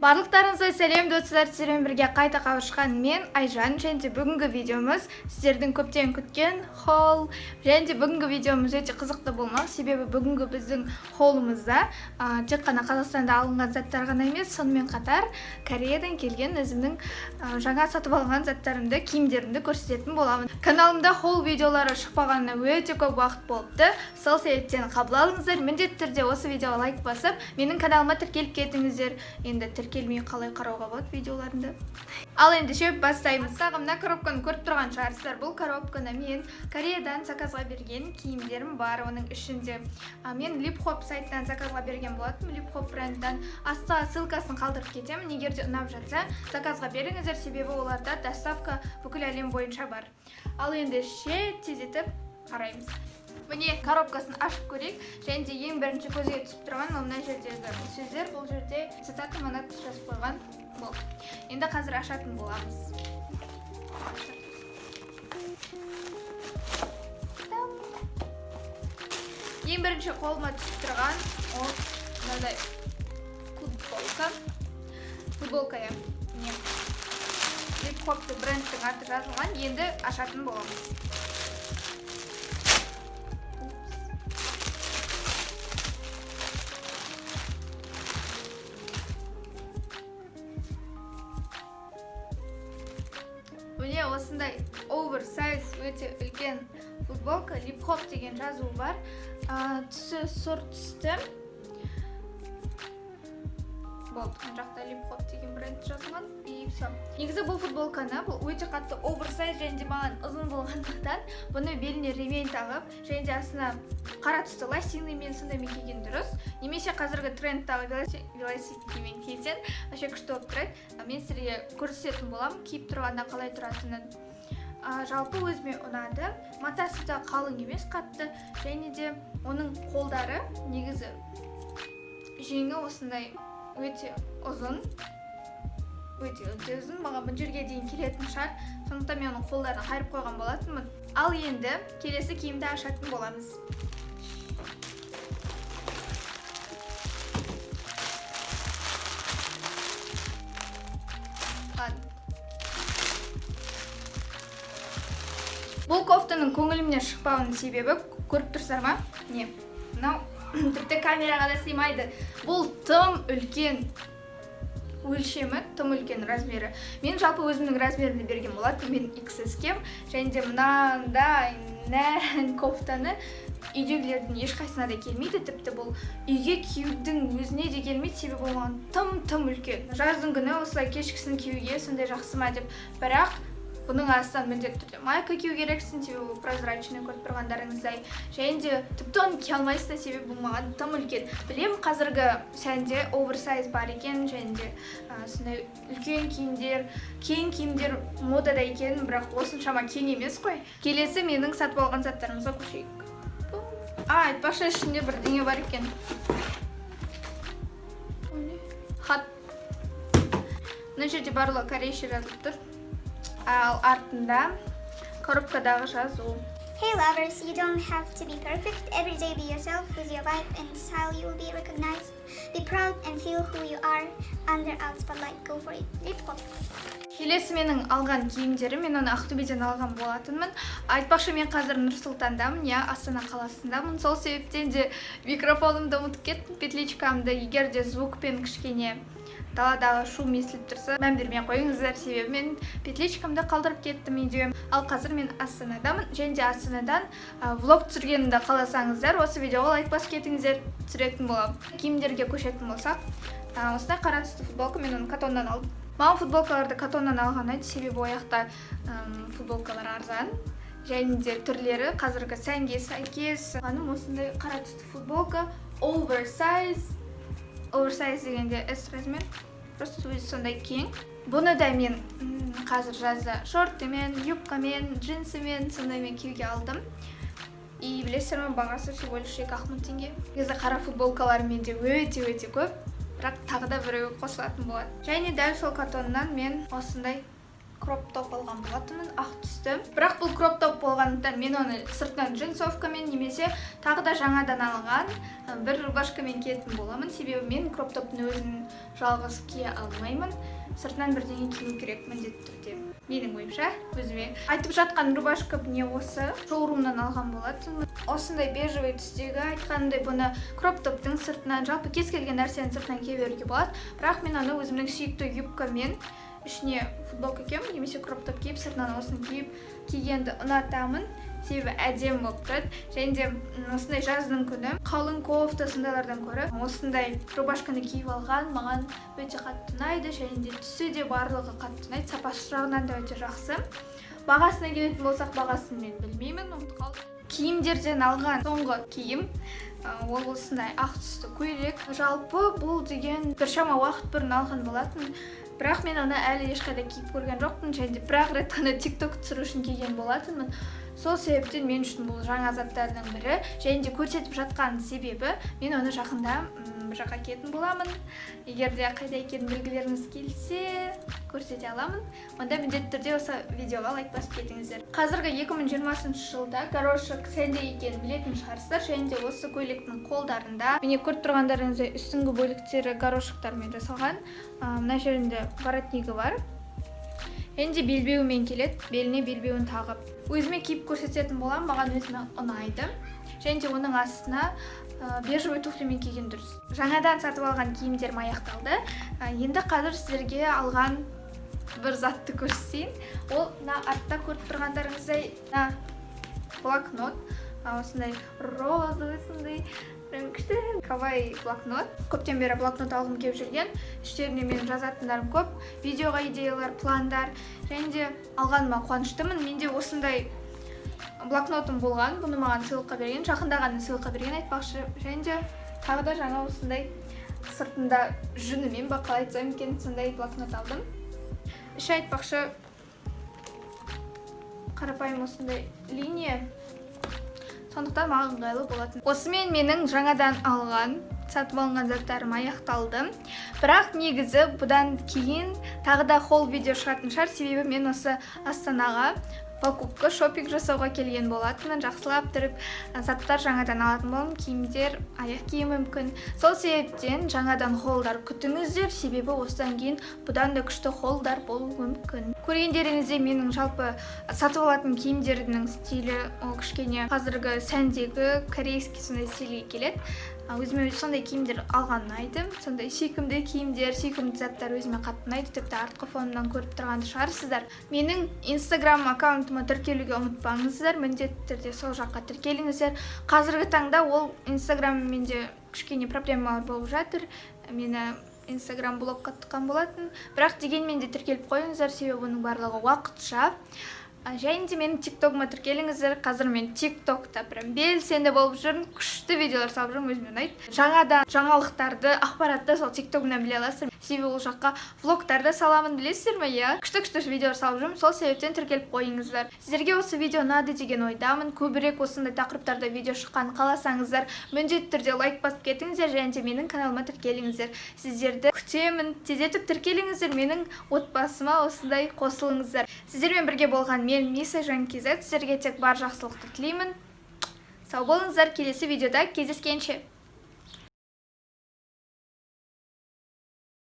Барлықтарыңызға сәлем достар, сіздермен бірге қайта қауышқан мен Айжан. Және бүгінгі видеомыз сіздердің көптен күткен холл. Және бүгінгі видеомыз өте қызықты болмақ, себебі бүгінгі біздің холлымызда тек қана Қазақстанда алынған заттар ғана емес, сонымен қатар Кореядан келген өзімнің жаңа сатып алған заттарымды, киімдерімді көрсететін боламын. Каналымда холл видеолары шықпағанына өте көп уақыт болыпты. Сол себептен қабыл алыңыздар. Міндетті түрде осы видеоға лайк басып, менің каналыма тіркеліп кетіңіздер. Енді келмей қалай қарауға болады видеоларында. Ал ендеше бастаймыз. Мына коробканы көріп тұрған шығарсыздар. Бұл коробканы мен Кореядан заказға берген киімдерім бар. Оның ішінде мен Lip-Hop сайтынан заказға берген болатым. Lip-Hop брендтан. Астыға ссылкасын қалдырып кетемін. Егер де ұнап жатса, заказға беріңіздер, себебі оларда доставка бүкіл әлем бойынша бар. Ал ендеше тездетіп қараймыз. Міне коробкасын ашып көрейік. Және де ең бірінші көзге түсіп тұрған мына жердегі сөздер. Бұл жерде цитата манат жазып қойған болды. Енді қазір ашатын боламыз. Ең бірінші қолыма түсіп тұрған ол мынадай футболка. Lip-Hop брендтің аты жазылған. Енді ашатын боламыз. Міне осындай оверсайз өте үлкен футболка, Lip-Hop деген жазу бар. Түсі сұр түсті. Болды, мына жақта Lip-Hop деген бренд жазылған. Негізі бұл футболканы, бұл өте қатты оверсайз, және де маған ұзын болғандықтан бұны беліне ремень тағып, және де астына қара түсті лосиныймен сондаймен киген дұрыс. Немесе қазіргі трендтағы велосипедімен кисең, вообще күшті болып тұрады. Мен сіздерге көрсететін боламын, киіп тұрғанда қалай тұратынын. Жалпы өзіме ұнады. Матасы да қалың емес, қатты, және де оның қолдары негізі жеңі осындай өте ұзын. Маған бұл жерге дейін келетін шығар. Сондықтан мен оның қолдарын қайырып қойған болатынмын. Ал енді келесі киімді ашатын боламыз. Бұл кофтаның көңілімнен шықпауының себебі көріп тұрсыздар ма? Не? Мынау тіпті камераға да сыймайды. Бұл тым үлкен өлшемі, тым үлкен размері. Мен жалпы өзімнің размерімді берген болатын. Мен XS-кем, және де мынандай нән кофтаны үйдегілердің ешқайсына да келмейді. Тіпті бұл үйге киюдің өзіне де келмейді, себебі болған тым үлкен. Жаздың күні осылай кешкісін киюге сондай жақсы ма деп. Бірақ бұның астынан міндетті түрде майка кию керексің, себебі прозрачный көріп тұрғандарыңыздай. Және де тіпті оны кие алмайсыз, себебі бұл маған тым үлкен. Білем, қазіргі сәнде оверсайз бар екен, және де сондай үлкен киімдер, кең киімдер модада екен, бірақ осыншама кең емес қой. Келесі менің сатып алған заттарымызға көшейік. Айтпақшы, ішінде бірдеңе бар екен. Хат. Мына жерде барлығы корейше жазылып тұр. Ал артында коробкадағы жазу. Hey lovers, you don't have to be perfect. Every day be yourself. With your vibe and style you will be recognized. Be proud and feel who you are. Under out spotlight, go for it. Lip-Hop. Келесі менің алған киімдерім, мен оны Ақтөбеден алған болатынмын. Айтпақшы, мен қазір Нұр-Сұлтандамын, Астана қаласындамын. Сол себептен де микрофонымды ұмытып кеттім, петличкамды. Егер де звукпен кішкене даладағы шум естіліп тұрса, мән бермей қойыңыздар, себебі мен петличкамды қалдырып кеттім үйде. Ал қазір мен Астанадамын, және де Астанадан влог түсіргенімді қаласаңыздар, осы видеоға лайк басып кетіңіздер, түсіретін боламын. Киімдерге көшетін болсақ, осындай қара түсті футболка, мен оны Катоннан алдым. Маған футболкаларды Катоннан алған айды, себебі ояқта футболкалар арзан, және де түрлері қазіргі сәнге сәйкес. Маған осындай қара түсті футболка, оверсайз дегенде S размер, просто өзі сондай кең. Бұны да мен қазір жазда шортымен, юбкамен, джинсымен сондаймен киюге алдым. И білесіздер ме, бағасы всего лишь 2 мың теңге. Негізі қара футболкалар менде өте көп, бірақ тағы да біреуі қосылатын болады. Және дәл сол Катоннан мен осындай кроп топ алған болатынмын, ақ түсті. Бірақ бұл кроп топ болғандықтан мен оны сыртынан джинсовкамен немесе тағы да жаңадан алған бір рубашкамен киетін боламын. Себебі мен кроп топтың өзін жалғыз кие алмаймын. Сыртынан бірдеңе кию керек міндетті түрде. Менің ойымша, өзіме айтып жатқан рубашка не осы шоурумнан алған болатынмын. Осындай бежевый түстегі айтқандай бұны кроп топтың сыртынан жалпы кез келген нәрсені сыртынан кие беруге болады. Бірақ мен оны өзімнің сүйікті юбкамен ішіне футболка киемін немесе кроп топ киіп сыртынан осыны кигенді ұнатамын. Себебі әдемі болып тұрады. Және де осындай жаздың күні қалың кофта сондайлардан көрі осындай рубашканы киіп алған маған өте қатты ұнайды. Және де түсі де барлығы қатты ұнайды. Сапасы жағынан да өте жақсы. Бағасына келетін болсақ, бағасын мен білмеймін, ұмытып қалдым. Киімдерден алған соңғы киім ол осындай ақ түсті көйлек. Жалпы бұл деген біршама уақыт бұрын алған болатын. Бірақ мен оны әлі ешқайда киіп көрген жоқпын. Және де бір-ақ рет қана TikTok түсіру үшін киген болатынмын. Сол себептен мен үшін бұл жаңа заттардың бірі. Және де көрсетіп жатқан себебі мен оны жақында бір жаққа киетін боламын. Егер де қайда екенін білгілеріңіз келсе, көрсете аламын. Онда міндетті түрде осы видеоға лайк басып кетіңіздер. Қазіргі 2020 жылда горошек сәнде екенін білетін шығарсыздар. Және де осы көйлектің қолдарында міне көріп тұрғандарыңыздай үстіңгі бөліктері горошектармен жасалған. Мына жерінде воротнигі бар. Енді белбеуімен келеді, беліне белбеуін тағып. Өзіме киіп көрсететін болам, маған өзіме ұнайды. Және де оның астына бежевый туфлимен киген дұрыс. Жаңадан сатып алған киімдерім аяқталды. Енді қазір сіздерге алған бір затты көрсетейін. Ол артта көріп тұрғандарыңыздай блокнот. Осындай розовый, осындай күшті кавай блокнот. Көптен бері блокнот алғым келіп жүрген. Іштеріне мен жазатындарым көп. Видеоға идеялар, пландар. Және де алғаныма қуаныштымын. Менде осындай блокнотым болған. Бұны маған сыйлыққа берген. Жақында ғана сыйлыққа берген айтпақшы. Және де тағы да жаңа осындай сыртында жүнімен бақалай айтсам екен сондай блокнот алдым. Іші айтпақшы қарапайым осындай линия. Сондықтан маған ыңғайлы болатын. Осымен менің жаңадан алған, сатып алынған заттарым аяқталды. Бірақ негізі бұдан кейін тағы да хол видео шығатын шығар, себебі мен осы Астанаға покупка, шопинг жасауға келген болатынмын. Жақсылап тұрып заттар жаңадан алатын боламын, киімдер, аяқ киім мүмкін. Сол себептен жаңадан холдар күтіңіздер, себебі осыдан кейін бұдан да күшті холдар болуы мүмкін. Көргендеріңізде менің жалпы сатып алатын киімдерінің стилі ол кішкене қазіргі сәндегі корейский сондай стильге келеді. Өзіме сондай киімдер алған ұнайды. Сондай сүйкімді киімдер, сүйкімді заттар өзіме қатты ұнайды. Тіпті артқы фонымнан көріп тұрғанды шығарсыздар. Менің Instagram аккаунтыма тіркелуге ұмытпаңыздар. Міндетті түрде сол жаққа тіркеліңіздер. Қазіргі таңда ол Instagram менде кішкене проблемалар болып жатыр. Мені Instagram блокқа тыққан болатын. Бірақ дегенмен де тіркеліп қойыңыздар, себебі оның барлығы уақытша. Және де менің TikTok'ыма тіркеліңіздер. Қазір мен TikTok'та прям белсенді болып жүрмін, күшті видеолар салып жүрмін, өзіме ұнайды. Жаңадан жаңалықтарды, ақпаратты сол TikTok'ымнан біле аласыздар. Себебі ол жаққа влогтарды саламын, білесіздер ме, иә? Күшті видеолар салып жүрмін, сол себептен тіркеліп қойыңыздар. Сіздерге осы видео ұнады деген ойдамын. Көбірек осындай тақырыптарда видео шыққанын қаласаңыздар, міндетті түрде лайк басып кетіңіздер және де менің каналыма тіркеліңіздер. Сіздерді күтемін. Тездетіп тіркеліңіздер, менің отбасыма осындай қосылыңыздар. Сіздермен бірге болған мен Миса Жанкизет. Сіздерге тек бар жақсылықты тілеймін. Сау болыңыздар, келесі видеода кездескенше.